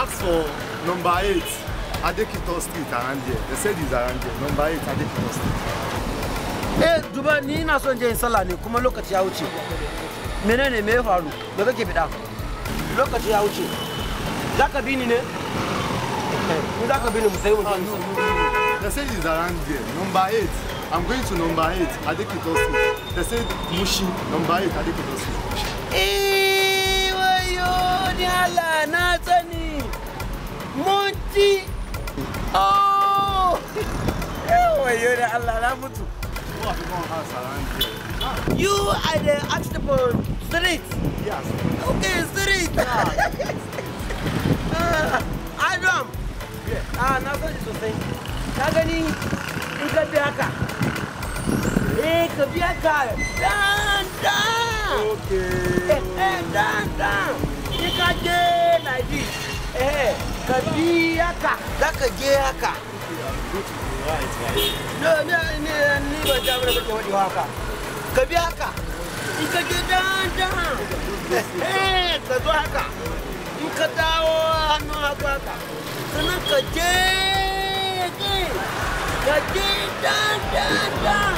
ask for number 8, Adekito Street around here. They said it's around here. Number 8, Adekito Street. Duba ni ina son je in sallah ne kuma lokaci ya wuce. Menene me ya faru? Da kake bida? Lokaci ya wuce. Zaka bi ni ne? Ni zaka bi ni mu sai mu je. They said it's around here. Number 8. I'm going to number 8, Adekito Street. They said Mushi, number 8, Adekito Street. Wayo ni Allah na sani. Monty. Oh. Wayo ni Allah na mutu. You are the Archibald Street. Yes. Okay, Street. Adam. Na sani sosai. Ka gani in ka biya ka. Ka biya ka. Dan. Okay. Dan. Ni ka je like this. Ka biya ka. Za ka je haka. No, ni ba ja mana kake wadi haka. Ka biya haka. In ka je dan. Ka zo haka. In ka dawo hannu haka. Sannan ka je dan.